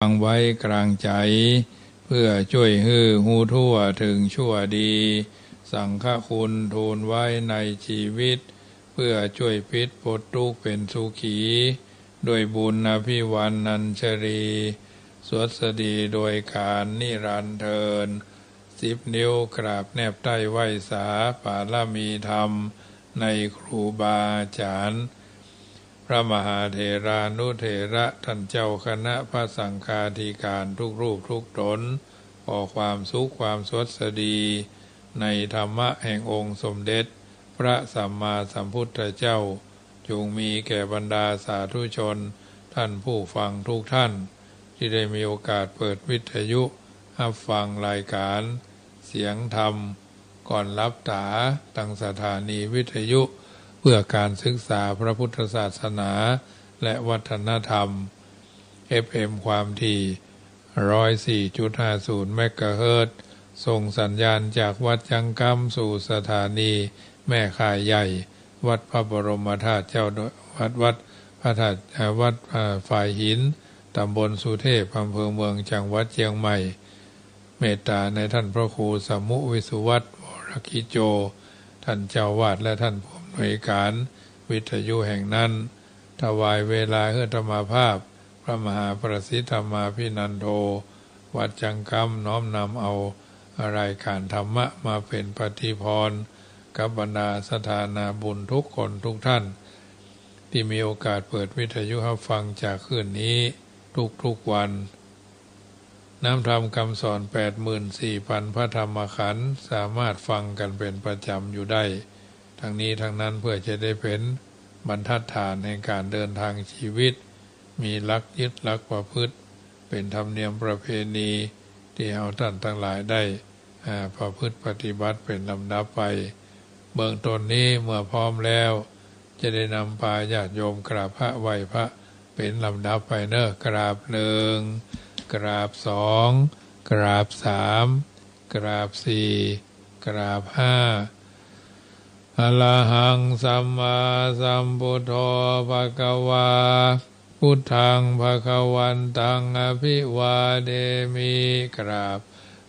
ฟังไว้กลางใจเพื่อช่วยให้หูทั่วถึงชั่วดีสังฆคุณทูลไว้ในชีวิตเพื่อช่วยพิษปลดทุกข์เป็นสุขีด้วยบุญอภิวันนัญชรีสวดสดีโดยการนิรันดร์เทิน10 นิ้วกราบแนบใต้ไหวสาปาลมีธรรมในครูบาอาจารย์พระมหาเถรานุเถระท่านเจ้าคณะพระสังฆาธิการทุกรูปทุกตนขอความสุขความสวัสดีในธรรมะแห่งองค์สมเด็จพระสัมมาสัมพุทธเจ้าจงมีแก่บรรดาสาธุชนท่านผู้ฟังทุกท่านที่ได้มีโอกาสเปิดวิทยุรับฟังรายการเสียงธรรมก่อนรับตาตั้งสถานีวิทยุเพื่อการศึกษาพระพุทธศาสนาและวัฒนธรรม FM ความถี่ 104.50 เมกะเฮิรตซ์ส่งสัญญาณจากวัดจังกำสู่สถานีแม่ข่ายใหญ่วัดพระบรมธาตุเจ้าวัดพระธาตุวัดฝ่ายหินตำบลสุเทพอำเภอเมืองจังหวัดเชียงใหม่เมตตาในท่านพระครูสมุวิสุวัตวรกิโจท่านเจ้าวาดและท่านผู้อำนวยการวิทยุแห่งนั้นถวายเวลาเพื่อธรรมภาพพระมหาประสิทธมาภินันโทวัดจังกำน้อมนำเอารายการธรรมะมาเป็นปฏิพรกับบรรดาสถานาบุญทุกคนทุกท่านที่มีโอกาสเปิดวิทยุรับฟังจากคืนนี้ทุกวันน้ำธรรมคำสอน 84,000 พระธรรมขันธ์สามารถฟังกันเป็นประจำอยู่ได้ทั้งนี้ทั้งนั้นเพื่อจะได้เป็นบรรทัดฐานในการเดินทางชีวิตมีหลักยึดหลักประพฤติเป็นธรรมเนียมประเพณีที่เราท่านทั้งหลายได้ประพฤติปฏิบัติเป็นลำดับไปเบื้องต้นนี้เมื่อพร้อมแล้วจะได้นำพาญาติโยมกราบพระไหว้พระเป็นลำดับไปเนอะกราบ1กราบ2กราบ3กราบ4กราบ5อะระหังสัมมาสัมพุทโธภควาพุทธังภควันตังอภิวาเทมิกราบ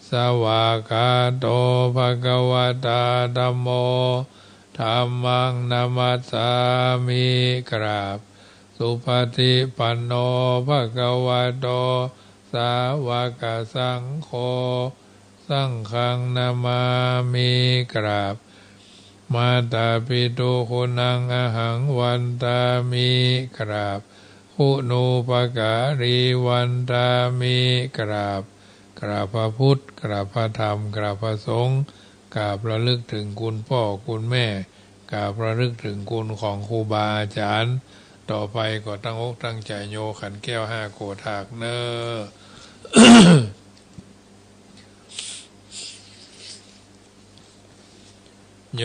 สวากขาโตภควตาธัมโมธัมมังนามัสสามิกราบสุปฏิปันโนภควโตสาวกสังโฆสังฆังนามามิกราบมาตาปิตุคุณังอหังวันตามิกราบคุณูปการีวันตามิกราบกราบพระพุทธกราบพระธรรมกราบพระสงฆ์กราบระลึกถึงคุณพ่อคุณแม่กราบระลึกถึงคุณของครูบาอาจารย์ต่อไปก็ตั้งอกตั้งใจโยขันแก้ว5โกฏากเนอ โย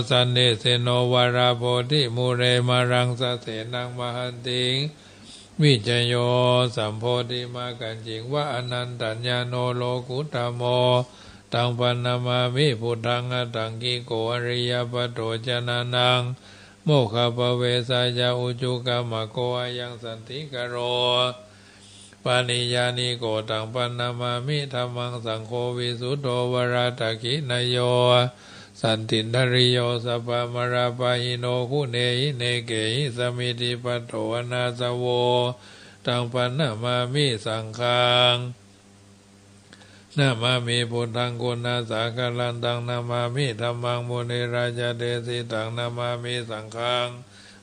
สันเนเสโนวาราโพธิมูเรมารังสะเสนังมหันติงวิจโยสัมโพธิมากันจิงวะอนันตัญญาโนโลกุตโมตังปันนามามิพุทธังอตังกิโกอริยปโตจนานังโมฆะปเวสายาอุจุกามะโกอายังสันติกโรปานิยานิโกตังปันนามามิธัมมังสังโฆวิสุทโธวราตกินโยสันตินทริโยสัพพมราปะหิโนคุเนหิเนเกหิสมิติปัตโตอนาสโวตังปันนามามิสังฆังนามามิพุทธังกุณาสาคะลันตังนามามิธัมมังมุนีราชเดสิตังนามามิสังฆัง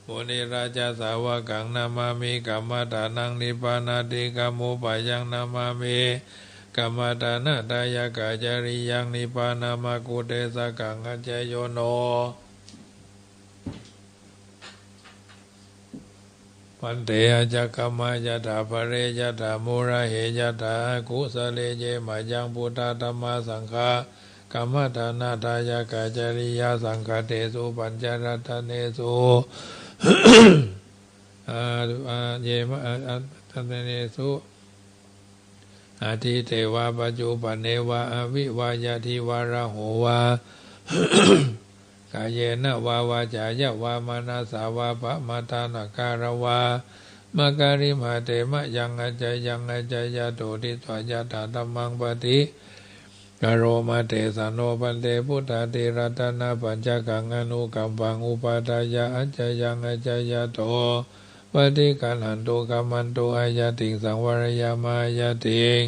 มุนีราชสาวกังนามามิกัมมตานังนิพพานาติกัมมุปายังนามามิกัมมตานาตายกาจาริยังนิพพานามากุเตสกังอจโยโนปันเตอจักขมายถาภเรยถามุระเหยถากุสเลเยมายังพุทธธัมมาสังฆากัมมตานาตายกาจาริยสังฆเตสุปัญจรัตเนสุเยมะตันเนสุอาทิเทวาปัจจุปันเนวะอวิวายาทิวาระโหวากายเยนะวาวาจายะวามานาสาวาปะมาทานาการวา มะการิมาเตมะยังอาจยังอาจยะโตทิสวายะถาธัมมังปฏิกโรมาเตสโนปันเตพุทธาเตรัตนาปัญจกังอนุกัมปังอุปาทายะอัจจยังอัจจยะโตปฏิกัลหันโตกัมมันโตอายะติงสังวรยามายะติง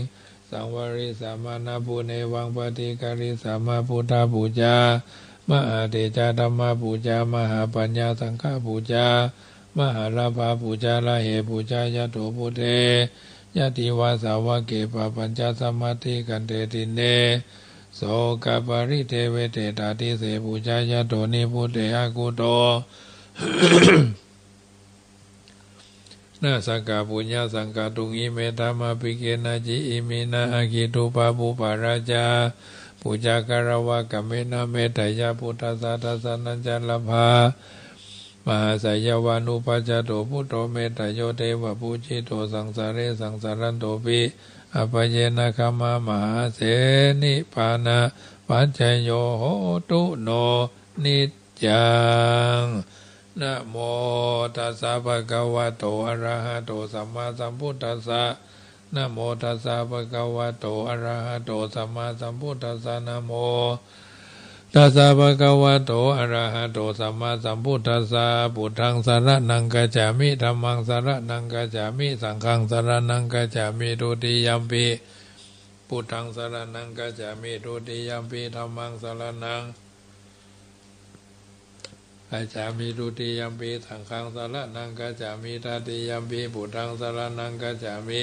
สังวริสามานาปุเนวังปฏิการิสามาพุทธปูจามหาเตจาธรรมปูจามหาปัญญาสังฆปูจามหาลาภาปูจาลาเหปูจายะโตพุทเทยะติวาสาวะเกปะปัญจสมาธิกันเตติเนโสกปริเทเวเตตาติเสปูจายะโตนิพุทเตอากุโตนาสังกาปุญญาสังกาตุงอิเมตามาปิเกนะจิอิมินาอากิตุปาปุปาราจาปุจาการวะกัมเมนะเมตยาพุทธสาทัสนัญจลภามหาสยาวานุปัจจโตพุทโธเมตโยเทวะปุจิโตสังสาเรสังสารันโตปิอปเยนะคัมมามหาเสนิปานะปัจจโยโหตุโนนิจจังนะโมตัสสะภะคะวะโตอะระหะโตสัมมาสัมพุทธัสสะนะโมตัสสะภะคะวะโตอะระหะโตสัมมาสัมพุทธัสสะนะโมตัสสะภะคะวะโตอะระหะโตสัมมาสัมพุทธัสสะพุทธังสรณังกัจฉามิธัมมังสรณังกัจฉามิสังฆังสรณังกัจฉามิทุติยัมปิพุทธังสรณังกัจฉามิทุติยัมปิธัมมังสรณังกัจฉามิทุติยัมปิสังฆังสรณังกัจฉามิตติยัมปิพุทธังสรณังกัจฉามิ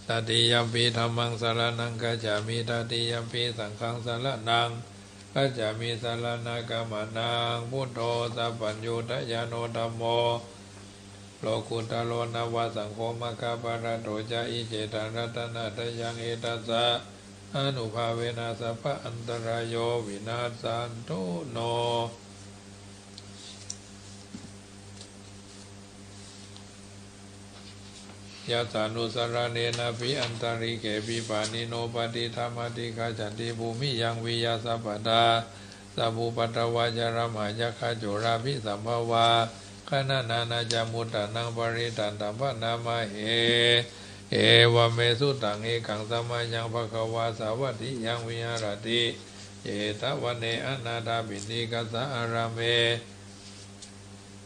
ตติยัมปิธัมมังสรณังกัจฉามิตติยัมปิสังฆังสรณังกัจฉามิสรณะกัมมานังพุทโธสัพพัญญูตยาโนธัมโมโลกุตโลนาวาสังโฆมะคาปะระโตจาอิเจตังรัตนะทยังเอตัสสะอนุภาเวนะสัพพะอันตรายโยวินาศสันตุโนยัสสานุสรเนนะภิอันตริเกปิปานิโนปฏิธรรมติฆาจันติภูมิยังวิยาสัพพดาสัพพุปัตตวาจารมายคาโจราภิสัมภวาขณะนานาจามุตตานังปริตันตัมปนามาเหเอวเมสุตังเอกังสมัยยังภควาสาวัติยังวิหารติเจตวันเนอนาถาบินิกัสสะอาราเม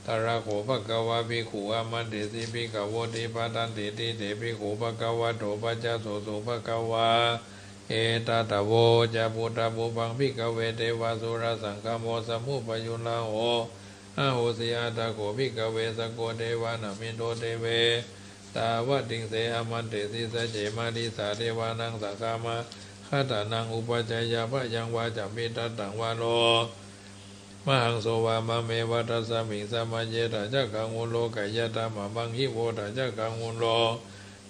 ตระโขภควาภิกขุอามันเตสิภิกขโวติปาตันติติเตภิกขุภควาโตปัจจโสสุภควาเอตตะโวจะพุทธบุพังภิกขเวเทวาสุรสังฆโมสมุปยุลาโหอาโหสิอาตะโขภิกขเวสโกเทวานามินโตเทเวตาวติงเสอมันเตสิสเจมาดิสาเทวานังสังฆามาคาตานังอุปจัยยาพยังวาจัมปิตัตตังวาโลมหังโสวามะเมวัตสมิงสมัจเจตจักขังวุโลกายตามะบังหิโวตจักขังวุโล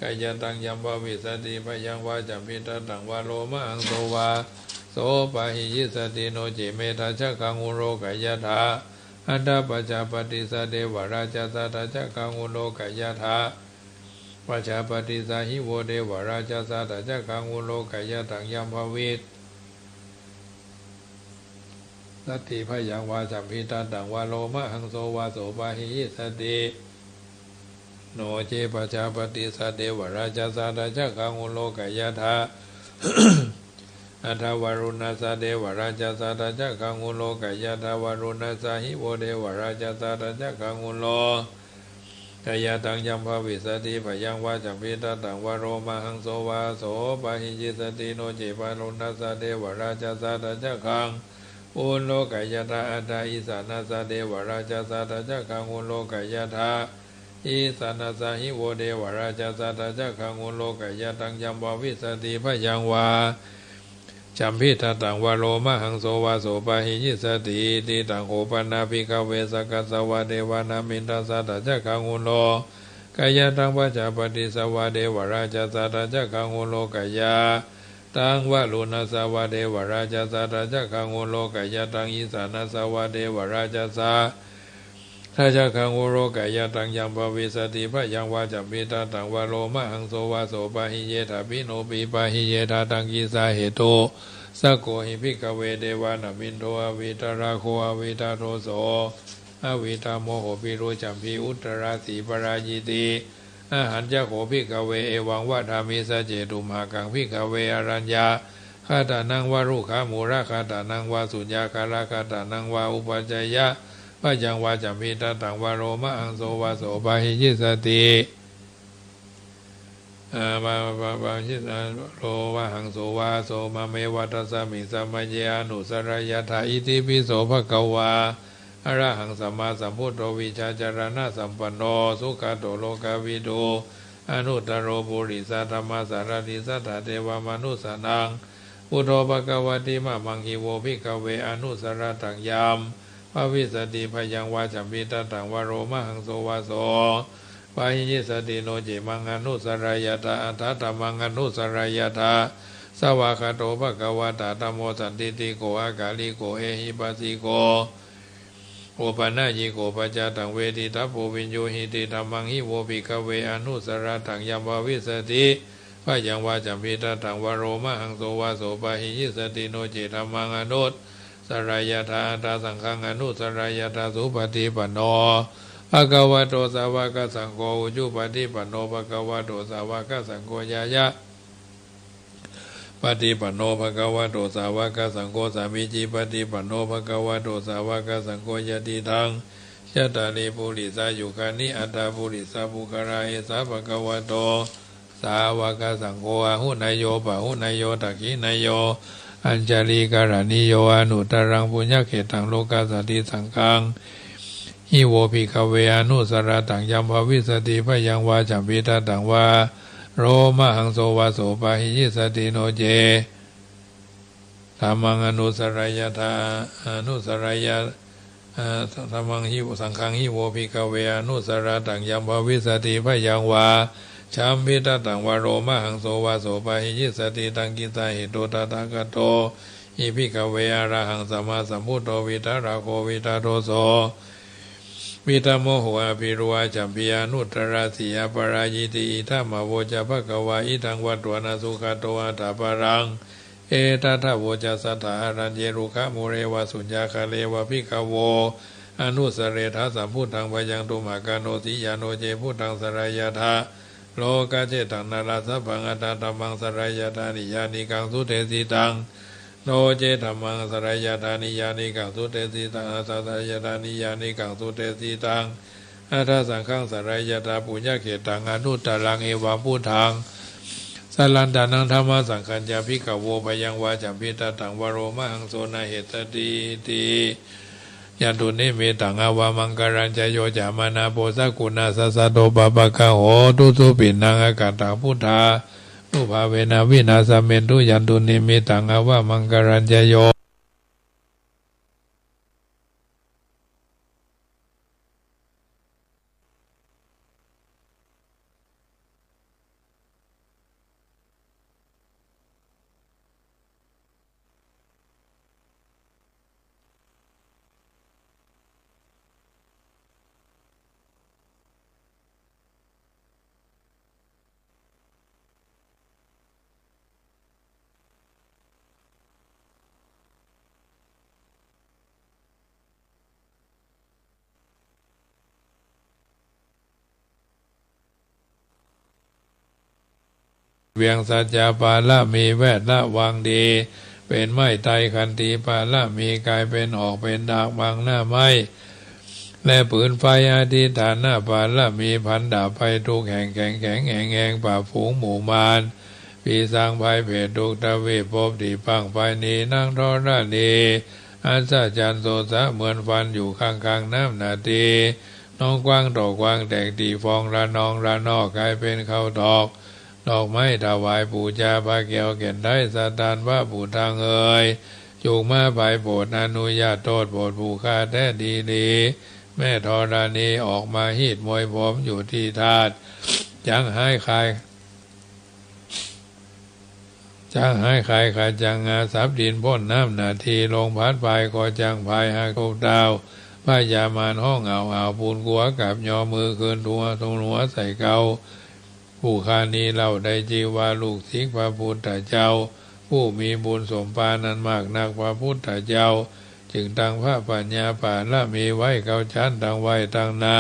กายตังยัมภวิสติพยังวาจัมปิตัตตังวาโลมหังโสวาโสปะหิยิสติโนเจเมตจักขังวุโลกายตาอัตตปัจจปฏิสเดวราชสัตจักขังวุโลกายตาปัจจปฏิสาหิโวเดวราชสัตจักขังวุโลกายตังยัมภวิสสัตติพยังวาจัมพิตันตังวาโลมะหังโสวาโสปะหิยิสติโนเจปัจจปฏิสเดวราชสัตจักขังวุโลกายตาอัทวารุณาสเดวราชสัตจักขังวุโลกายตาวารุณาสหิโวเดวราชสัตจักขังวุโลกายตังยัมภวิสติพยังวาจัมพิตันตังวาโรมะหังโสวาโสปะหิยิสติโนเจปารุณาสเดวราชสัตจักขังอุโลกายตาอัตตาอิสานาสเดวราชสัตจักขังอุโลกายตาอิสานาสหิโวเดวราชสัตจักขังอุโลกายตังยัมภวิสติพยังวาจัมพิทัตตังวาโลมะหังโสวาโสปะหิยิสติติตังโหปนาภิกขเวสกัสสวะเดวานามินทสัตจักขังอุโลกายตังปัจจปฏิสวะเดวราชสัตจักขังอุโลกายตังวะลุณสวะเดวราชสัตจักขังอุโลกายตังอิสานาสวะเดวราชสัตถ้าจักขังอุโลกายตังยัมภวิสติพยังวาจัมปิตันตังวาโลมะหังโสวาโสปะหิเยทาปิโนปิปะหิเยทาตังกิสาเหโตสะโกหิภิกขเวเดวานามินโทอวิตราโคอวิตาโทโส อวิตาโมโหปิโรจัมพีอุตราสีปรายิติอาหารจะโขพิกเวเอวังวะธามิสเจตุมหากังพิกเวอรัญญาคาตานังวารุขามูระคาตานังวาสุญญาคาราคาตานังวาอุปจัยยะวะยังวาจัมพีตาตังวาโรมะอังโสวาโสปาหิยิสติบาชิตาโลวะหังโสวาโสมาเมวัตสมิสัมมเยอนุสรยถาอิติปิโสภคววาอรหังสัมมาสัมพุทโธวิชาจารณะสัมปันโนสุขโตโลกาวิโดอนุตตโรปุริสธรรมสารติสัทธาเทวมนุสนังพุทโธภควติมะมังคิโวภิกขเวอนุสรตังยามภวิสติพยังวาจัมปิตตังวโรมหังโสวาโสปาหิยิสติโนเจมังอนุสรายตาอัฏฐธรรมังอนุสรายตาสวากขาโตภควตาธัมโมสันติติโกอากาลิโกเอหิปัสสิโกโอปนายิโกปัจจตังเวทิทัพโพวินโยหิติธัมมังหิโวภิกขเวอนุสรตังยัมภวิสติพยังวาจัมปิตตังวโรมหังโสวาโสปาหิยิสติโนเจธัมมังอนุสรายตาอัฏฐสังฆังอนุสรายตาสุปฏิปันโนภะคะวะโตสาวกสังโฆอุจุปฏิปันโนภะคะวะโตสาวกสังโฆยายะปฏิปันโนภะคะวะโตสาวกสังโฆสามิจิปฏิปันโนภะคะวะโตสาวกสังโฆยติทังยัตตานิปุริสายุคานิอัตตาปุริสาภุคาราเอสาภะคะวะโตสาวกสังโฆอาหุนายโยปะหุนายโยตักขินายโยอัญจาริการณิโยอนุตตรังปุญญเขตังโลกัสสติสังฆังหิโวภิกขเวอนุสรตังยัมภวิสติพยังวาจัมปิตตังวาโรมหังโสวาโสปาหิยิสติโนเจธัมมังอนุสรายตาอนุสรายธัมมังหิสังฆังหิโวภิกขเวอนุสรตังยัมภวิสติพยังวาชัมปิตตังวาโรมหังโสวาโสปาหิยิสติตังกิตาหิโตตถาคโตอิภิกขเวอรหังสัมมาสัมพุทโธวิทาราโควิทาโตโสวิตโมโหอภิรุวาจัมปิยานุตตราสียปรายิติอิทัมมโวจะภควาอิทังวัตวนาสุขโตอัฏฐปารังเอตัทโวจะสัทธารัญเยรุขะโมเรวสุญญาคาเลวะภิกขโวอนุสเรทัสสัมพุทธังวยังตุมากาโนติยาโนเจพุทธังสรายทาโลกาเจตังนาราสัพพังอัตตตัมมังสรายทานิยานิกังสุเทสิตังโนเจธัมมังสรายทานิยานิกังสุเทสิตังอัสสรายทานิยานิกังสุเทสิตังอัฏฐสังฆังสรายตาปุญญเขตังอนุตตรังเอวะพุทธังสลันดานังธรรมสังฆัญญาภิกขโวปยังวาจัมปิตตังวโรมหังโสนาเหตติติยันตุนิเมตังอาวามังการัญจโยจามานาโพสกุณาสัสสะโตปะปะคะโหตุสุปินังอากาตังพุทธานุภาเวนะวินาสเมนตุยันตุนิเมตังอาวามังการัญจโยเวียงสัจจาปาละมีแวดละวังดีเป็นไม้ไตคันธีปาละมีกายเป็นออกเป็นดากบางหน้าไม้และปืนไฟอธิฐานหน้าปาละมีพันดาบไปทุกแห่งแข็งแข็งแห่งแห่งป่าฝูงหมู่มารปีสร้างภัยเพศทุกตะเวพบดีปังไปนีนั่งทอรานีอัศจรรย์โสสะเหมือนฟันอยู่ข้างๆน้ำนาทีน้องกว้างดอกกว้างแตกตีฟองระนองระนอกกลายเป็นข้าวดอกดอกไม้ถวายปูชาพระเกี่ยวเก่นได้สตานว่าปูทางเอ่ยจูงมาไปโปรดอนุญาตโทษโปรดผู้ฆ่าแท้ดีแม่ธรณีออกมาหีดมวยผมอยู่ที่ธาตุจังให้ใครขาจังงาสับดินพ้นน้ำนาทีลงพัดไปก็จังภายหักดาวพายามานห้องเอาปูนกัวกับยอมือคืนทัวตรงหัวใส่เกาผู้ฆ่านี้เล่าได้จีว่าลูกศิษย์พระพุทธเจ้าผู้มีบุญสมปานั้นมากนักพระพุทธเจ้า จึงตั้งพระปัญญาปาละมีไว้เก้าชั้นตั้งไว้ตั้งนา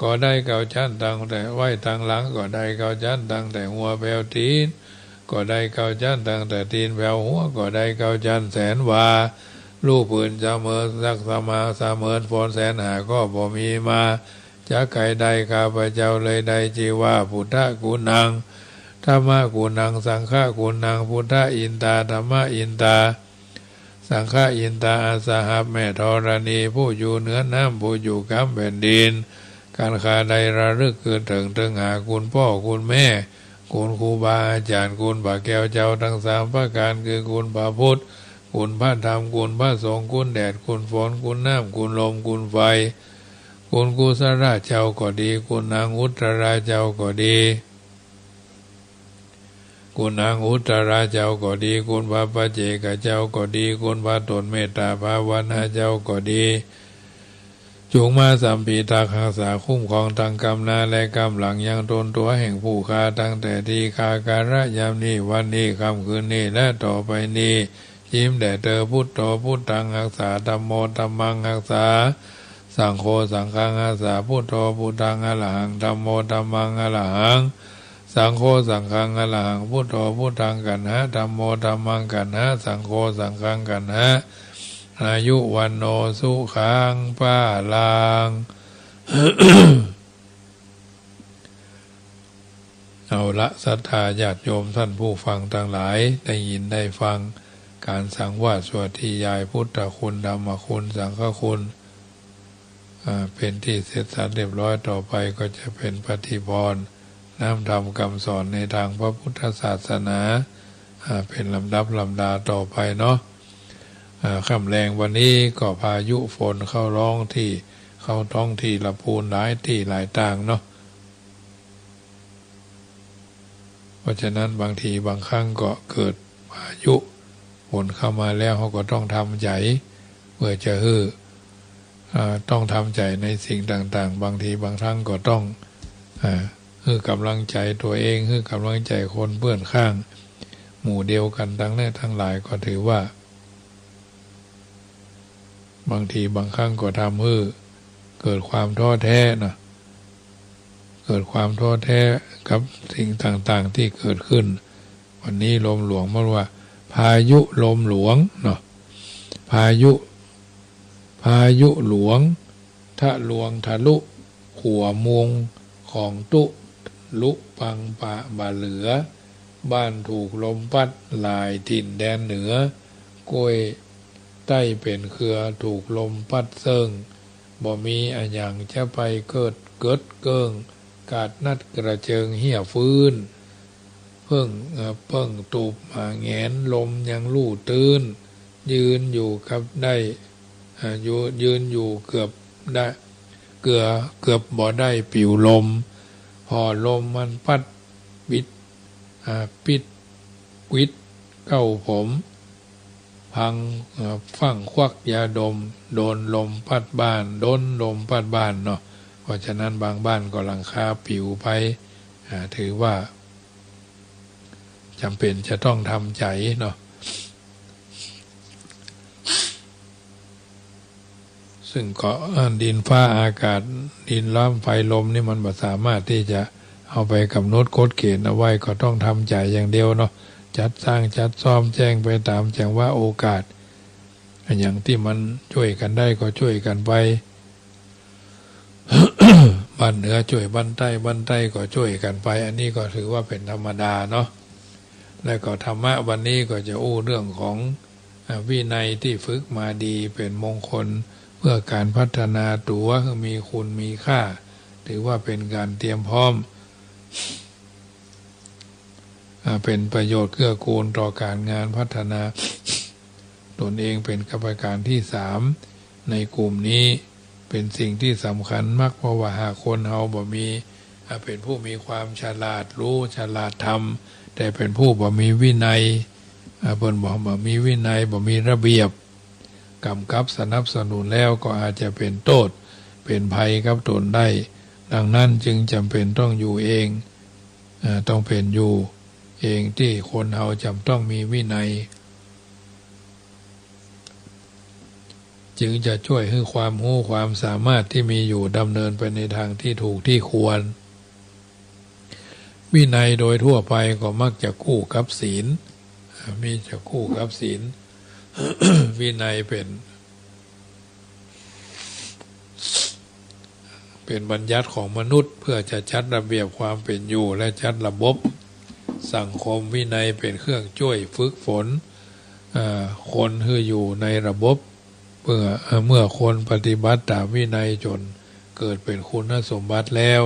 ก็ได้เก้าชั้นตั้งแต่ไว้ตั้งหลังก็ได้เก้าชั้นตั้งแต่หัวแผ่วตีนก็ได้เก้าชั้นตั้งแต่ตีนแผ่วหัวก็ได้เก้าชั้นแสนวาลูกปืนเสมอสักสมาเสมอฝนแสนหาก็บ่มีมาจะไก่ใดข้าพเจ้าเลยใดจีว่าพุทธกุณังธรรมะกุณังสังฆกุณังพุทธอินตาธรรมะอินตาสังฆอินตาอาสาหับแม่ธรณีผู้อยู่เหนือน้ำผู้อยู่กำแผ่นดินการขาใดระลึกคือถึงหาคุณพ่อคุณแม่คุณครูบาอาจารย์คุณพระแก้วเจ้าทั้งสามประการคือคุณพระพุทธคุณพระธรรมคุณพระสงฆ์คุณแดดคุณฝนคุณน้ำคุณลมคุณไฟคุณกุศลเจ้าก็ดีคุณนางอุตราเจ้าก็ดีคุณนางอุตราเจ้าก็ดีคุณพระปัจเจกเจ้าก็ดีคุณพระตนเมตตาภาวนาเจ้าก็ดีจงมาสัมปีตารักษาคุ้มครองทางกรรมนาและกรรมหลังยังตนตัวแห่งผู้ฆ่าตั้งแต่ที่ฆ่าการะยามนี้วันนี้ค่ำคืนนี้และต่อไปนี้ยิ้มแด่เธอพุทโธพุทธังรักษาธัมโมธัมมังรักษาสังโฆสังฆังรักษาพุทโธพุทธังอะระหังธัมโมธัมมังอะระหังสังโฆสังฆังอะระหังพุทโธพุทธังกันหะธัมโมธัมมังกันหะสังโฆสังฆังกันหะอายุวันโนสุขังปะลัง เอาละศรัทธาญาติโยมท่านผู้ฟังทั้งหลายได้ยินได้ฟังการสังวาสสวดที่ยายพุทธคุณธรรมคุณสังฆคุณเป็นที่เสร็จสรรเรียบร้อยต่อไปก็จะเป็นปฏิพรน้ำธรรมคำสอนในทางพระพุทธศาสนาเป็นลำดับลำดาต่อไปเนาะค่ำแรงวันนี้ก็พายุฝนเข้าท้องที่ลำพูนหลายที่หลายต่างเนาะเพราะฉะนั้นบางทีบางครั้งก็เกิดพายุฝนเข้ามาแล้วเขาก็ต้องทำใจเพื่อจะต้องทำใจในสิ่งต่างๆบางทีบางครั้งก็ต้องให้กำลังใจตัวเองให้กำลังใจคนเพื่อนข้างหมู่เดียวกันทั้งนี้ทั้งหลายก็ถือว่าบางทีบางครั้งก็ทำให้เกิดความท้อแท้นะเกิดความท้อแท้กับสิ่งต่างๆที่เกิดขึ้นวันนี้ลมหลวงมาว่าพายุลมหลวงเนาะพายุหลวงทะลวงทะลุขัวมุงของตุลุปังปะบาเหลือบ้านถูกลมพัดลายถิ่นแดนเหนือกล้วยใต้เป็นเครือถูกลมพัดเซิงบ่มีอันอย่างจะไปเกิดเกิงกาดนัดกระเจิงเหี้ยฟื้นเพิ่งตูบมาแงนลมยังลู่ตื้นยืนอยู่กับได้ยืนอยู่เกือบบ่ได้ปิวลมพอลมมันพัดปิดวิดเก้าผมพังฟั่งควักยาดมโดนลมพัดบ้านโดนลมพัดบ้านเนาะเพราะฉะนั้นบางบ้านก็หลังคาปิวไปถือว่าจำเป็นจะต้องทำใจเนาะซึ่งก็ดินฟ้าอากาศดินน้ำไฟลมนี่มันไม่สามารถที่จะเอาไปกำหนดกฎเกณฑ์เอาไว้ก็ต้องทำใจอย่างเดียวเนาะจัดสร้างจัดซ่อมแจ้งไปตามจังว่าโอกาสอย่างที่มันช่วยกันได้ก็ช่วยกันไป บ้านเหนือช่วยบ้านใต้ก็ช่วยกันไปอันนี้ก็ถือว่าเป็นธรรมดาเนาะแล้วก็ธรรมะวันนี้ก็จะอู้เรื่องของวินัยที่ฝึกมาดีเป็นมงคลเพื่อการพัฒนาตัวมีคุณมีค่าถือว่าเป็นการเตรียมพร้อมเป็นประโยชน์เกื้อกูลต่อการงานพัฒนาตนเองเป็นกรรมการที่3ในกลุ่มนี้เป็นสิ่งที่สำคัญมากเพราะว่าหากคนเฮาบ่มีเป็นผู้มีความฉลาดรู้ฉลาดทำแต่เป็นผู้บ่มีวินัยเพิ่นบ่มีวินัยบ่มีระเบียบกำกับสนับสนุนแล้วก็อาจจะเป็นโทษเป็นภัยกับตนได้ดังนั้นจึงจำเป็นต้องอยู่เองต้องเป็นอยู่เองที่คนเฮาจำต้องมีวินัย จึงจะช่วยให้ความรู้ความสามารถที่มีอยู่ดำเนินไปในทางที่ถูกที่ควรวินัยโดยทั่วไปก็มักจะคู่กับศีลมีจะคู่กับศีล วินัยเป็นบัญญัติของมนุษย์เพื่อจะจัดระเบียบความเป็นอยู่และจัดระบบสังคมวินัยเป็นเครื่องช่วยฝึกฝนคนที่อยู่ในระบบเมื่อคนปฏิบัติตามวินัยจนเกิดเป็นคุณสมบัติแล้ว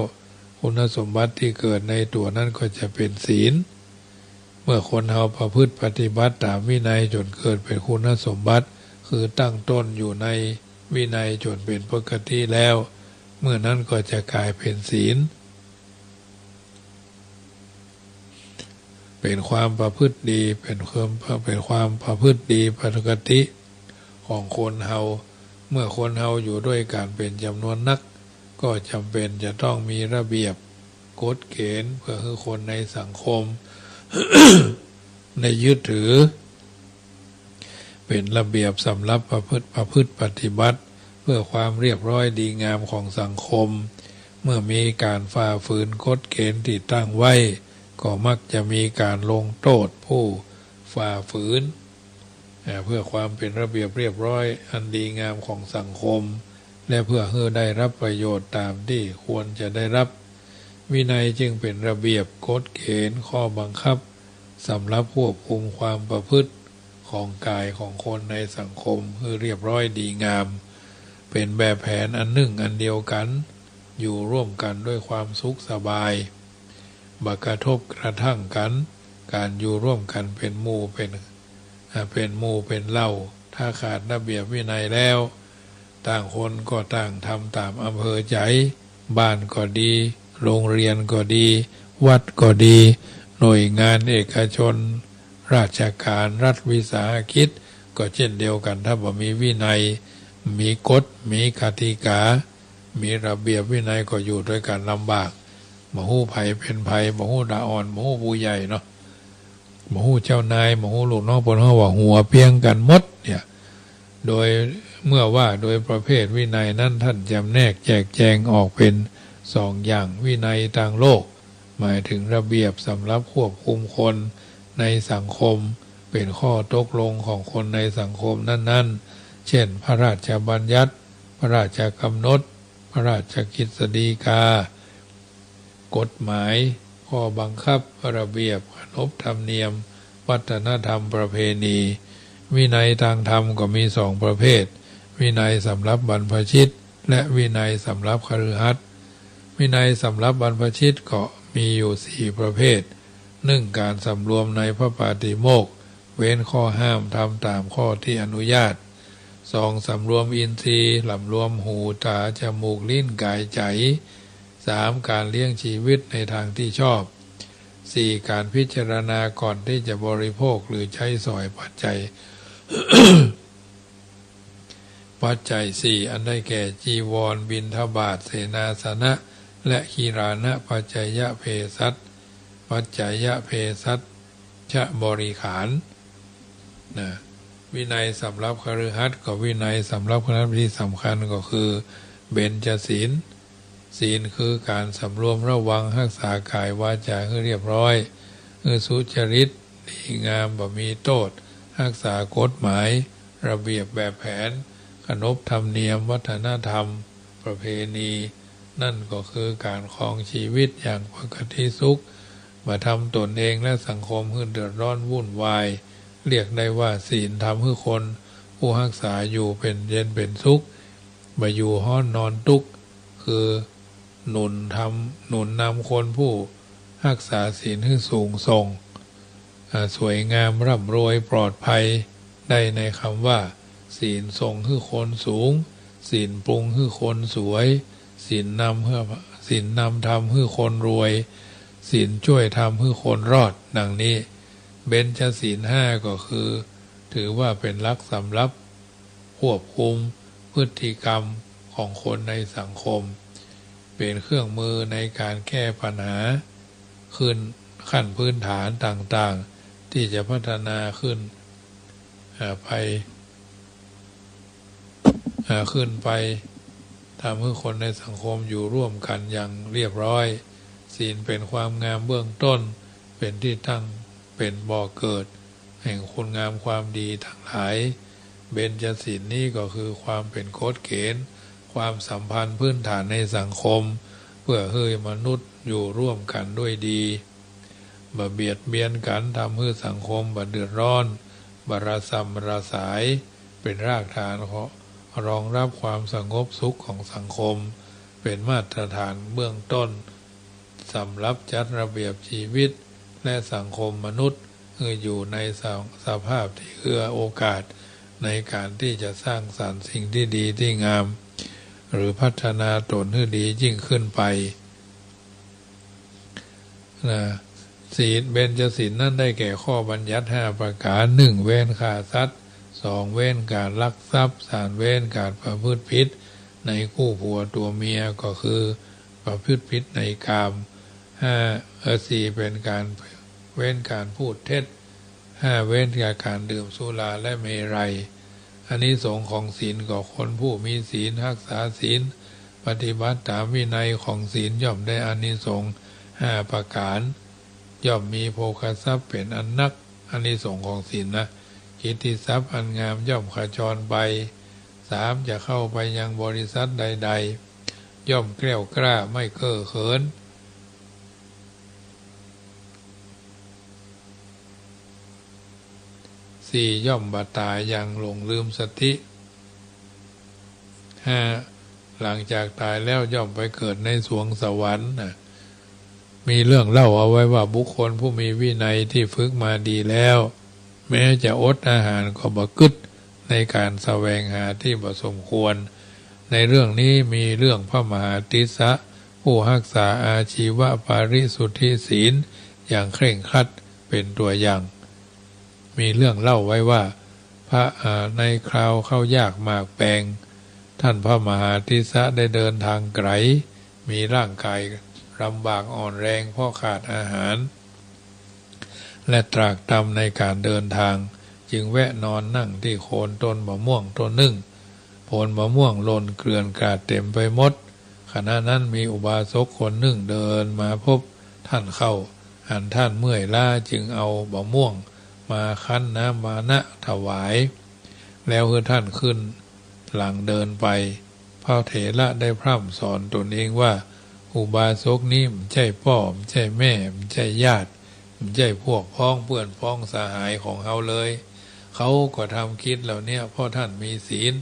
คุณสมบัติที่เกิดในตัวนั้นก็จะเป็นศีลเมื่อคนเราประพฤติปฏิบัติตามวินัยจนเกิดเป็นคุณสมบัติคือตั้งต้นอยู่ในวินัยจนเป็นปกติแล้วเมื่อนั้นก็จะกลายเป็นศีลเป็นความประพฤติดีเป็นความประพฤติดีปกติของคนเฮาเมื่อคนเฮาอยู่ด้วยกันเป็นจำนวนนักก็จำเป็นจะต้องมีระเบียบกฎเกณฑ์เพื่อให้คนในสังคม ได้ยึดถือเป็นระเบียบสำหรับประพฤติปฏิบัติเพื่อความเรียบร้อยดีงามของสังคมเมื่อมีการฝ่าฝืนกฎเกณฑ์ที่ตั้งไว้ก็มักจะมีการลงโทษผู้ฝ่าฝืนเพื่อความเป็นระเบียบเรียบร้อยอันดีงามของสังคมและเพื่อให้ได้รับประโยชน์ตามที่ควรจะได้รับวินัยจึงเป็นระเบียบกฎเกณฑ์ข้อบังคับสำหรับควบคุมความประพฤติของกายของคนในสังคมให้เรียบร้อยดีงามเป็นแบบแผนอันหนึ่งอันเดียวกันอยู่ร่วมกันด้วยความสุขสบายบ่กระทบกระทั่งกันการอยู่ร่วมกันเป็นหมู่เป็นเล่าถ้าขาดระเบียบวินัยแล้วต่างคนก็ต่างทำตามอำเภอใจบ้านก็ดีโรงเรียนก็ดีวัดก็ดีหน่วยงานเอกชนราชการรัฐวิสาหกิจก็เช่นเดียวกันถ้าบ่มีวินัยมีกฎมีกติกามีระเบียบวินัยก็อยู่ด้วยกันลำบากบ่ฮู้ไผเป็นไผบ่ฮู้ดาอ่อนบ่ฮู้ผู้ใหญ่เนาะบ่ฮู้เจ้านายบ่ฮู้ลูกน้องเพิ่นเฮาว่าหัวเพียงกันหมดเนี่ยโดยเมื่อว่าโดยประเภทวินัยนั้นท่านจำแนกแจกแจงออกเป็นสองอย่างวินัยทางโลกหมายถึงระเบียบสำหรับควบคุมคนในสังคมเป็นข้อตกลงของคนในสังคมนั้นๆเช่นพระราชบัญญัติพระราชกำหนดพระราชกฤษฎีกากฎหมายข้อบังคับระเบียบขนบธรรมเนียมวัฒนธรรมประเพณีวินัยทางธรรมก็มีสองประเภทวินัยสำหรับบรรพชิตและวินัยสำหรับคฤหัสถ์วินัยสำหรับบรรพชิตก็มีอยู่สี่ประเภท1การสำรวมในพระปาติโมกข์เว้นข้อห้ามทำตามข้อที่อนุญาต2สำรวมอินทรีย์สำรวมหูตาจมูกลิ้นกายใจ3การเลี้ยงชีวิตในทางที่ชอบ4การพิจารณาก่อนที่จะบริโภคหรือใช้สอยปัจจัย ปัจจัย4อันได้แก่จีวรบิณฑบาตเสนาสนะและขีรานะปัจจัยเพสัชปัจจัยเพสัชบริขารนะวินัยสำหรับคฤหัสถ์กับวินัยสำหรับคณะที่สำคัญก็คือเบญจศีลศีลคือการสำรวมระวังรักษากายวาจาให้เรียบร้อยสุจริตดีงามบ่มีโทษรักษากฎหมายระเบียบแบบแผนขนบธรรมเนียมวัฒนธรรมประเพณีนั่นก็คือการครองชีวิตอย่างปกติสุขมาทำตนเองและสังคมให้เดือดร้อนวุ่นวายเรียกได้ว่าศีลทำให้คนผู้รักษาอยู่เป็นเย็นเป็นสุขมาอยู่ห้อนนอนทุกข์คือหนุนนำคนผู้รักษาศีลให้สูงส่งสวยงามร่ำรวยปลอดภัยได้ในคำว่าศีลส่งให้คนสูงศีลปรุงให้คนสวยศีลนำทำให้คนรวยศีลช่วยทำให้คนรอดดังนี้เบญจศีล5ก็คือถือว่าเป็นหลักสำหรับควบคุมพฤติกรรมของคนในสังคมเป็นเครื่องมือในการแก้ปัญหาขึ้นขั้นพื้นฐานต่างๆที่จะพัฒนาขึ้นไป ขึ้นไปทำให้คนในสังคมอยู่ร่วมกันอย่างเรียบร้อยศีลเป็นความงามเบื้องต้นเป็นที่ตั้งเป็นบ่อเกิดแห่งคุณงามความดีทั้งหลายเบญจศีลนี้ก็คือความเป็นกฎเกณฑ์ความสัมพันธ์พื้นฐานในสังคมเพื่อให้มนุษย์อยู่ร่วมกันด้วยดีบ่เบียดเบียนกันทำให้สังคมบ่เดือดร้อนบ่ระสำระสายเป็นรากฐานของรองรับความสงบสุขของสังคมเป็นมาตรฐานเบื้องต้นสำหรับจัดระเบียบชีวิตและสังคมมนุษย์ให้อยู่ในสภาพที่เอื้อโอกาสในการที่จะสร้างสรรค์สิ่งที่ดีที่งามหรือพัฒนาตนให้ดียิ่งขึ้นไปศีลเบญจศีลนั่นได้แก่ข้อบัญญัติ5ประการ 1. เว้นฆ่าสัตว์ 2. เว้นการลักทรัพย์ 3. เว้นการประพฤติผิดในคู่ผัวตัวเมียก็คือประพฤติผิดในกาม 4. เป็นการเว้นการพูดเท็จ 5. เว้นการดื่มสุราและเมรัยอานิสงส์ของศีลก็คนผู้มีศีลรักษาศีลปฏิบัติตามวินัยของศีลย่อมได้อานิสงส์5ประการย่อมมีโภคทรัพย์เป็นอันนักอานิสงส์ของศีลนะกิตติทรัพย์อันงามย่อมขจรไป 3. จะเข้าไปยังบริษัทใดๆย่อมแกล้วกล้าไม่เก้อเขิน 4. ย่อมบ่ตายอย่างหลงลืมสติ 5. หลังจากตายแล้วย่อมไปเกิดในสวงสวรรค์มีเรื่องเล่าเอาไว้ว่าบุคคลผู้มีวินัยที่ฝึกมาดีแล้วแม้จะอดอาหารก็บ่กึดในการแสวงหาที่บ่สมควรในเรื่องนี้มีเรื่องพระมหาติสสะผู้รักษาอาชีวปาริสุทธิศีลอย่างเคร่งครัดเป็นตัวอย่างมีเรื่องเล่าไว้ว่าพระในคราวเข้ายากหมากแปลงท่านพระมหาติสสะได้เดินทางไกลมีร่างกายลำบากอ่อนแรงเพราะขาดอาหารและตรากตรำในการเดินทางจึงแวะนอนนั่งที่โคนต้นมะม่วงต้นหนึ่งผลมะม่วงหล่นเกลื่อนกลาดเต็มไปหมดขณะนั้นมีอุบาสกคนหนึ่งเดินมาพบท่านเข้าอันท่านเมื่อยล้าจึงเอามะม่วงมาคั้นน้ำมานะถวายแล้วคือท่านขึ้นหลังเดินไปพระเถระได้พร่ำสอนตนเองว่าอุบาสกนี้ไม่ใช่พ่อไม่ใช่แม่ไม่ใช่ญาติไม่ใช่พวกพ้องเพื่อนพ้องสหายของเขาเลยเขาก็ทำคิดเหล่านี้เพราะท่านมีศีล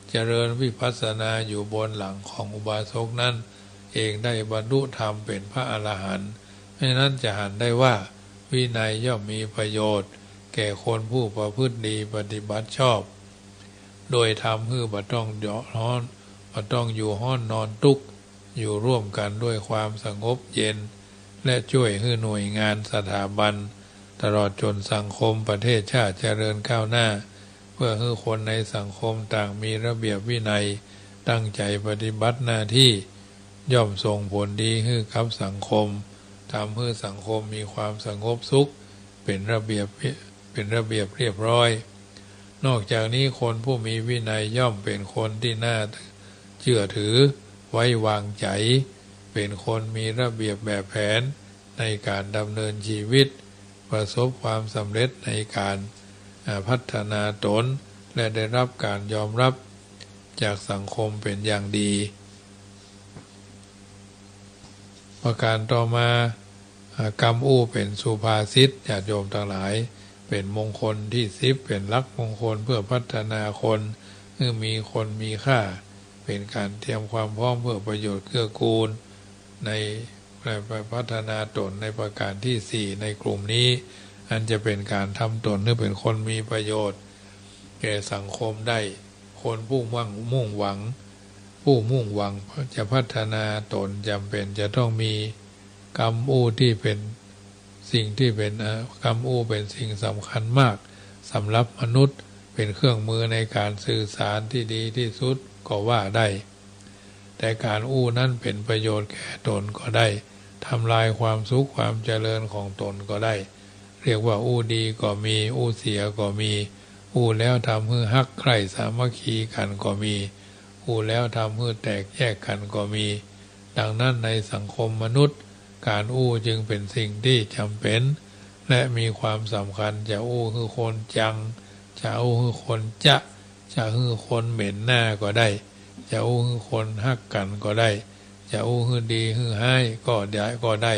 เจริญวิปัสสนาอยู่บนหลังของอุบาสกนั้นเองได้บรรลุธรรมเป็นพระอรหันต์เพราะนั้นจะหันได้ว่าวินัยย่อมมีประโยชน์แก่คนผู้ประพฤติดีปฏิบัติชอบโดยทำให้บ่ต้องเดือดร้อนบ่ต้องอยู่ห้อนนอนทุกข์อยู่ร่วมกันด้วยความสงบเย็นและช่วยให้หน่วยงานสถาบันตลอดจนสังคมประเทศชาติเจริญก้าวหน้าเพื่อให้คนในสังคมต่างมีระเบียบวินัยตั้งใจปฏิบัติหน้าที่ย่อมส่งผลดีให้กับสังคมทำให้สังคมมีความสงบสุขเป็นระเบียบเรียบร้อยนอกจากนี้คนผู้มีวินัยย่อมเป็นคนที่น่าเชื่อถือไว้วางใจเป็นคนมีระเบียบแบบแผนในการดำเนินชีวิตประสบความสำเร็จในการพัฒนาตนและได้รับการยอมรับจากสังคมเป็นอย่างดีประการต่อมากรรมอู้เป็นสุภาษิตญาติโยมทั้งหลายเป็นมงคลที่10เป็นหลักมงคลเพื่อพัฒนาคนให้มีคนมีค่าเป็นการเตรียมความพร้อมเพื่อประโยชน์เกื้อกูลในพัฒนาตนในประการที่4ในกลุ่มนี้อันจะเป็นการทำตนให้เป็นคนมีประโยชน์แก่สังคมได้คนผู้มุ่งหวังจะพัฒนาตนจำเป็นจะต้องมีกรรมอู้ที่เป็นสิ่งที่เป็นกรรมอู้เป็นสิ่งสำคัญมากสำหรับมนุษย์เป็นเครื่องมือในการสื่อสารที่ดีที่สุดก็ว่าได้แต่การอู้นั้นเป็นประโยชน์แก่ตนก็ได้ทำลายความสุขความเจริญของตนก็ได้เรียกว่าอู้ดีก็มีอู้เสียก็มีอู้แล้วทำให้ฮักใคร่สามัคคีกันก็มี อู้แล้วทำให้แตกแยกกันก็มีดังนั้นในสังคมมนุษย์การอู้จึงเป็นสิ่งที่จำเป็นและมีความสำคัญจะอู้คือคนจังจะอู้คือคนจะคือคนเหม็นหน้าก็ได้จะอู้คือคนฮักกันก็ได้จะอู้คือดีคือให้ก็ได้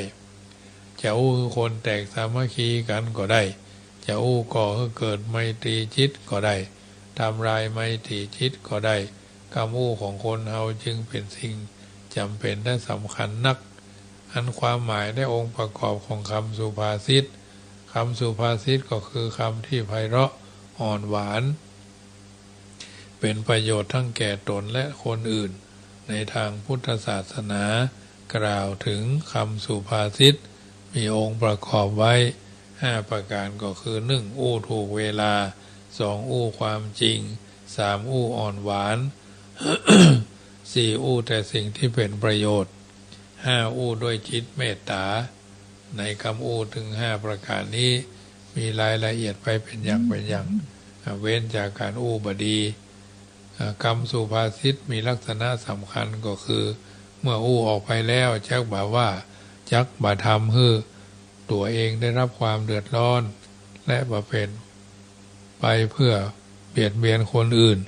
จะอู้คือคนแตกสามัคคีกันก็ได้จะอู้ก่อให้เกิดไมตรีจิตก็ได้ทำลายไมตรีจิตก็ได้คำอู้ของคนเฮาจึงเป็นสิ่งจำเป็นและสำคัญนักอันความหมายและองค์ประกอบของคำสุภาษิตคำสุภาษิตก็คือคำที่ไพเราะอ่อนหวานเป็นประโยชน์ทั้งแก่ตนและคนอื่นในทางพุทธศาสนากล่าวถึงคำสุภาษิตมีองค์ประกอบไว้5ประการก็คือ1อู้ถูกเวลา2อู้ความจริง3อู้อ่อนหวาน 4อู้แต่สิ่งที่เป็นประโยชน์5อู้ด้วยจิตเมตตาในคำอู้ถึง5ประการนี้มีรายละเอียดไปเป็นอย่างเว้นจากการอู้บดีคำสุภาษิตมีลักษณะสำคัญก็คือเมื่ออู้ออกไปแล้วจักบ่าว่าจักบ่าทำให้ตัวเองได้รับความเดือดร้อนและบ่เป็นไปเพื่อเบียดเบียนคนอื่น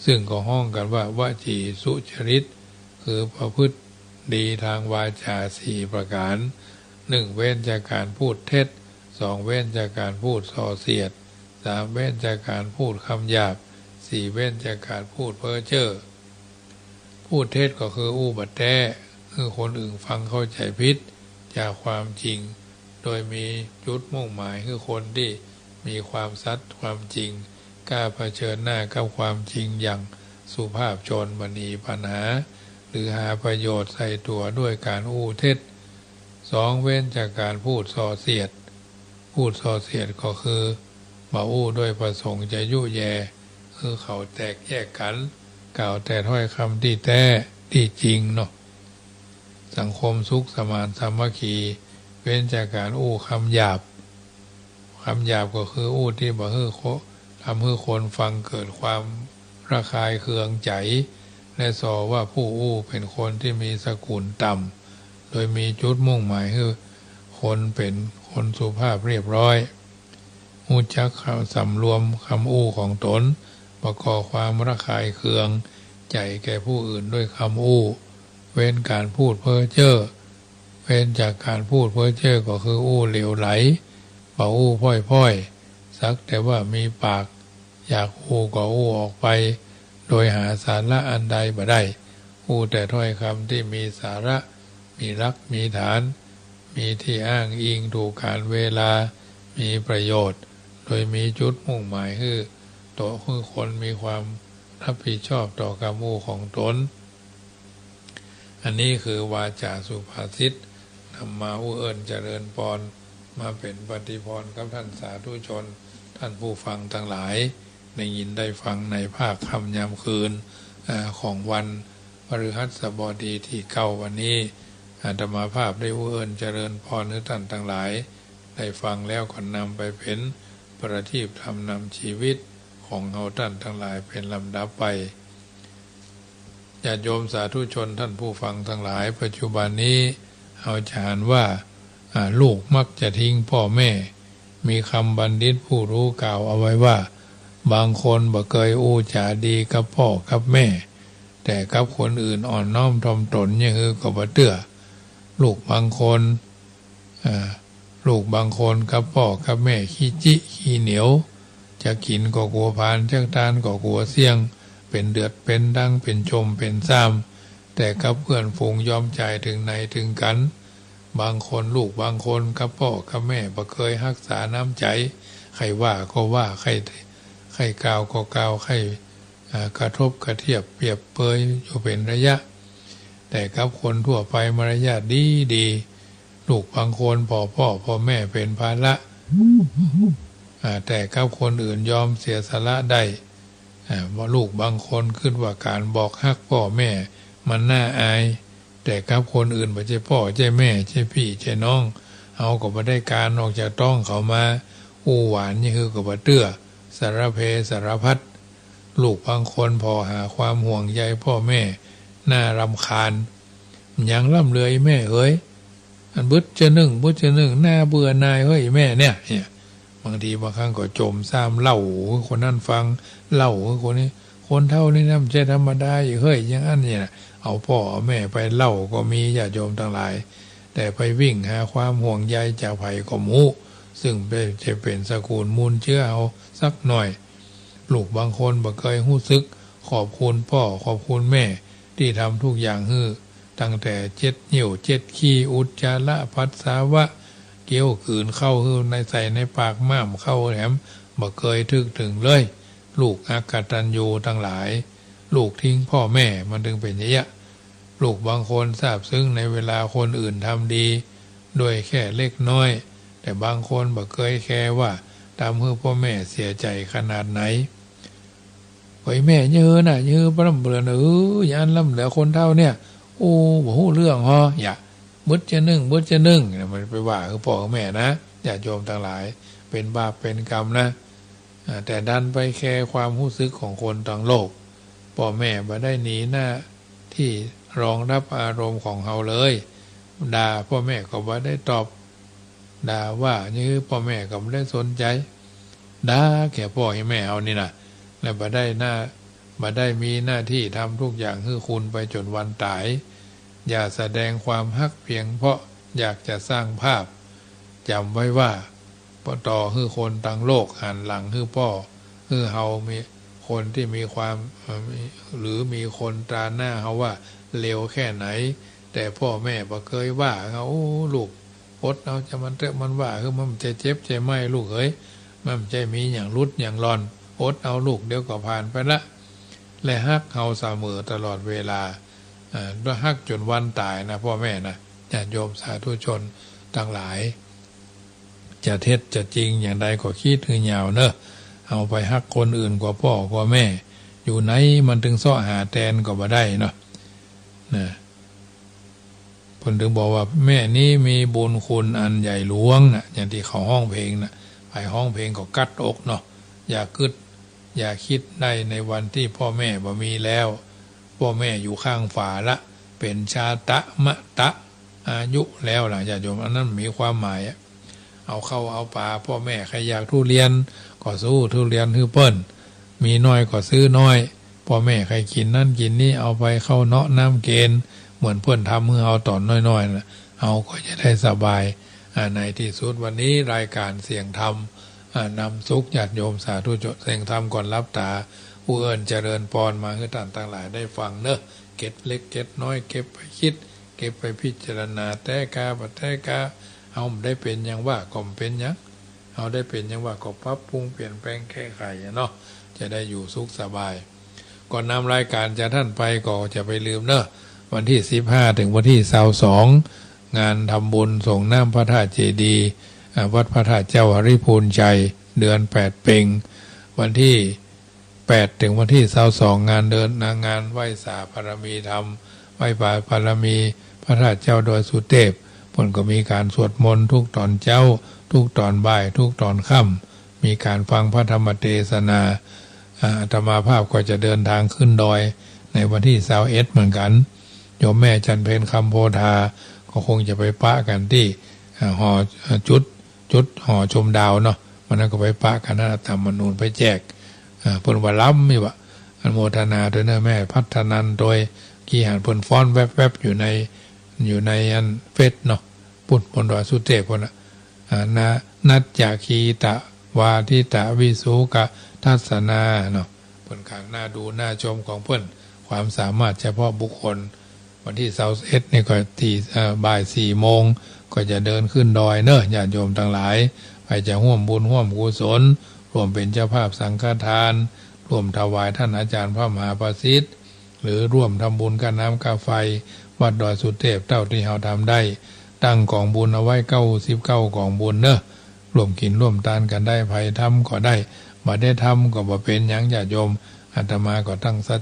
ซึ่งก็ห้องกันว่าวจีสุจริตคือประพฤติดีทางวาจา4ประการ1เว้นจากการพูดเท็จ2เว้นจากการพูดส่อเสียด3เว้นจากการพูดคำหยาบ4เว้นจากการพูดเพ้อเจ้อพูดเท็จก็คืออู้บัดแต้คือคนอื่นฟังเข้าใจผิดจากความจริงโดยมีจุดมุ่งหมายคือคนที่มีความสัตย์ความจริงกล้าเผชิญหน้ากับความจริงอย่างสุภาพชนมณีปัญหาหรือหาประโยชน์ใส่ตัวด้วยการอู้เท็จ2เว้นจากการพูดส่อเสียดพูดส่อเสียดก็คือมาอู้ด้วยประสงค์จะยุแยคือเขาแตกแยกกันกล่าวแต่ถ้อยคำที่แท้ที่จริงเนาะสังคมสุขสมานสามัคคีเว้นจากการอู้คำหยาบก็คืออู้ที่บ่ฮื้อทำให้คนฟังเกิดความระคายเคืองใจและสอว่าผู้อู้เป็นคนที่มีสกุลต่ำโดยมีจุดมุ่งหมายคือคนเป็นคนสุภาพเรียบร้อยรู้จักสำรวมคำอู้ของตนประกอบความระคายเคืองใจแก่ผู้อื่นด้วยคำอู้เว้นการพูดเพ้อเจ้อเว้นจากการพูดเพ้อเจ้อก็คืออู้เหลวไหลบ่อู้พ่อยสักแต่ว่ามีปากอยากอู้ก็อู้ออกไปโดยหาสาระอันใดบ่ได้อู้แต่ถ้อยคำที่มีสาระมีหลักมีฐานมีที่อ้างอิงถูกกาลเวลามีประโยชน์โดยมีจุดมุ่งหมายคือตัวคือคนมีความรับผิดชอบต่อคำอู้ของตนอันนี้คือวาจาสุภาษิตนำมาอู้เอิญเจริญพรมาเป็นปฏิพรกับท่านสาธุชนท่านผู้ฟังทั้งหลายได้ยินได้ฟังในภาคค่ำยามคืนของวันพฤหัสบดีที่9วันนี้อาตมาภาพได้อู้เอิญเจริญพรให้ท่านทั้งหลายได้ฟังแล้วก็นำไปเป็นประทีปธรรมนำชีวิตของเฮาท่านทั้งหลายเป็นลำดับไปญาติโยมสาธุชนท่านผู้ฟังทั้งหลายปัจจุบันนี้เฮาจะอ่านว่าลูกมักจะทิ้งพ่อแม่มีคำบัณฑิตผู้รู้กล่าวเอาไว้ว่าบางคนบ่เคยอู้จาดีกับพ่อกับแม่แต่กับคนอื่นอ่อนน้อมถ่อมตนเนี่ยคือก็บ่เตื้อลูกบางคนกับพ่อกับแม่ขี้จิขี้เหนียวจะกินก็กลัวพานจักทานก็กลัวเสี่ยงเป็นเดือดเป็นดังเป็นชมเป็นซ้ำแต่กับเพื่อนฝูงยอมใจถึงไหนถึงกันบางคนลูกบางคนกับพ่อกับแม่บ่เคยรักษาน้ำใจใครว่าก็ว่าใครกล่าวก็กล่าวใครกระทบกระเทียบเปรียบเปยอยู่เป็นระยะแต่กับคนทั่วไปมารยาทดีลูกบางคนพ่อแม่เป็นภาระแต่กับคนอื่นยอมเสียสละได้ว่าลูกบางคนขึ้นว่าการบอกฮักพ่อแม่มันน่าอายแต่กับคนอื่นบ่ใช่พ่อใช่แม่ใช่พี่ใช่น้องเอาก็บ่ได้การออกจากต้องเขามาอู้หวานนี่คือก็บ่เตื้อสารเพสารพัด ลูกบางคนพอหาความห่วงใยพ่อแม่น่ารำคาญยังล่ำเลยแม่เอ้ยอันบึดจะนึ่งหน้าเบื่อนายเฮ้ยแม่เนี่ยบางทีบางครั้งก็จมซ้ำเล่าคนนั้นฟังเล่าคนนี้คนเท่านี้นะมันจะธรรมดาอยู่เฮ้ยอย่างนั้นเนี่ยเอาพ่อเอาแม่ไปเล่าก็มีญาติโยมทั้งหลายแต่ไปวิ่งหาความห่วงใยจากไผ่ก็หมูซึ่งจะเป็นสกุลมูลเชื้อเอาสักหน่อยลูกบางคนบ่เคยรู้สึกขอบคุณพ่อขอบคุณแม่ที่ทำทุกอย่างให้ตั้งแต่เจ็ดเหนี่ยวเจ็ดขี้อุจจาระปัสสาวะเกี่ยวขืนเข้าให้ในใส่ในปากม้ามเข้าแหลมบ่เคยทึกถึงเลยลูกอกตัญญูทั้งหลายลูกทิ้งพ่อแม่มันถึงเป็นอย่างนี้ลูกบางคนซาบซึ้งในเวลาคนอื่นทำดีด้วยแค่เล็กน้อยแต่บางคนบ่เคยแคร์ว่าทำให้พ่อแม่เสียใจขนาดไหนไว้แม่เยอะน่ะเยอะปร่ำเบื่ออย่าอันล่ำเหลือคนเท่าเนี่ยโอ้บ่ฮู้เรื่องฮะอย่าบึดจะนึ่งมันไปว่าคือพ่อแม่นะอย่าโยมทั้งหลายเป็นบาปเป็นกรรมนะแต่ดันไปแคร์ความรู้สึกของคนทั้งโลกพ่อแม่บ่ได้หนีหน้าที่รองรับอารมณ์ของเฮาเลยด่าพ่อแม่ก็บ่ได้ตอบด่าว่านี่พ่อแม่ก็ไม่ได้สนใจด่าแค่พ่อให้แม่เอานี่นะและบ่ได้มีหน้าที่ทำทุกอย่างให้คุณไปจนวันตายอย่าแสดงความฮักเพียงเพราะอยากจะสร้างภาพจำไว้ว่าต่อให้คนต่างโลกหันหลังให้พ่อให้เฮามีคนที่มีความหรือมีคนตราหน้าเฮาว่าเลวแค่ไหนแต่พ่อแม่บ่เคยว่าเขาลูกอดเอาจะมันเตะมันว่าคือมันจะเจ็บใจไหมลูกเอ้ยมันจะมีอย่างรุดอย่างรอนอดเอาลูกเดี๋ยวก็ผ่านไปละและฮักเฮาเสมอตลอดเวลาด้วยฮักจนวันตายนะพ่อแม่นะญาติโยมสาธุชนทั้งหลายจะเท็จจะจริงอย่างใดก็คิดคือยาวเนอะเอาไปฮักคนอื่นกว่าพ่อกว่าแม่อยู่ไหนมันถึงซ้อหาแทนก็บ่ได้เนาะนะเพิ่นถึงบอกว่าแม่นี้มีบุญคุณอันใหญ่หลวงนะอย่างที่เขาห้องเพลงนะไปห้องเพลงก็กัดอกเนาะอย่าคิดได้ในวันที่พ่อแม่บ่มีแล้วพ่อแม่อยู่ข้างฝาละเป็นชาตะมะตะอายุแล้วหลังจากโยมอันนั้นมีความหมายเอาเข้าเอาป่าพ่อแม่ใครอยากทุเรียนก็สู้ทุเรียนฮือเปิ้นมีน้อยก็ซื้อน้อยพ่อแม่ใครกินนั่นกินนี่เอาไปเข้าเนาะน้ำเกณฑ์เหมือนเพื่อนทำมือเอาตอนน้อยๆนะเอาก็จะได้สบายในที่สุดวันนี้รายการเสียงธรรมนำสุขญาติโยมสาธุชนเสียงธรรมก่อนรับตาผู้เอิญเจริญพรมาให้ท่านทั้งหลายได้ฟังเนอะเก็บเล็กเก็บน้อยเก็บไปคิดเก็บไปพิจารณาแต่กาบัดแต่กาเอาได้เป็นอย่างว่าก็เป็นอย่างเอาได้เป็นอย่างว่าก็ปรับปรุงเปลี่ยนแปลงแก้ไขเนาะจะได้อยู่สุขสบายก่อนนำรายการจะท่านไปก็จะไปลืมเนอะวันที่15ถึงวันที่22งานทำบุญส่งน้ำพระธาตุเจดีย์วัดพระธาตุเจ้าหริพูนชัยเดือน8เพ็งวันที่8ถึงวันที่22งานเดินงานไหว้สาบารมีธรรมไหว้บารมีพระธาตุเจ้าดอยสุเทพผลก็มีการสวดมนต์ทุกตอนเช้าทุกตอนบ่ายทุกตอนค่ำมีการฟังพระธรรมเทศนาอาตมาภาพก็จะเดินทางขึ้นดอยในวันที่21เหมือนกันโยมแม่จันเพญคำโพธาก็คงจะไปปะกันที่หอจุดหอชมดาวเนาะวันนั้นก็ไปปะกันนะธรรมนูญไปแจกเพิ่นว่าล้ำมีว่าอนุโมทนาด้วยนะแม่พัฒนันโดยกี่หันเพิ่นฟ้อนแวบๆอยู่ในอันเฟซเนาะปุ่นบนดอยสุเทพพุ่นน่ะนัจจคีตะวาทิตะวิสุกะทัศนาเนาะเพิ่นข้างหน้าดูหน้าชมของเพิ่นความสามารถเฉพาะบุคคลวันที่21นี่ก็ที่บ่าย4 โมงก็จะเดินขึ้นดอยเนอะญาติโยมทั้งหลายไปจะร่วมบุญร่วมกุศลร่วมเป็นเจ้าภาพสังฆทานร่วมถวายท่านอาจารย์พระมหาประสิทธิ์หรือร่วมทำบุญกับน้ำกาไฟวัดดอยสุเทพเท่าที่เราทำได้ตั้งกองบุญเอาไว้99กองบุญเนอะร่วมกินร่วมทานกันได้ไผทำก็ได้บ่ได้ทำก็บ่เป็นหยังญาติโยมอาตมาก็ตั้งสัจ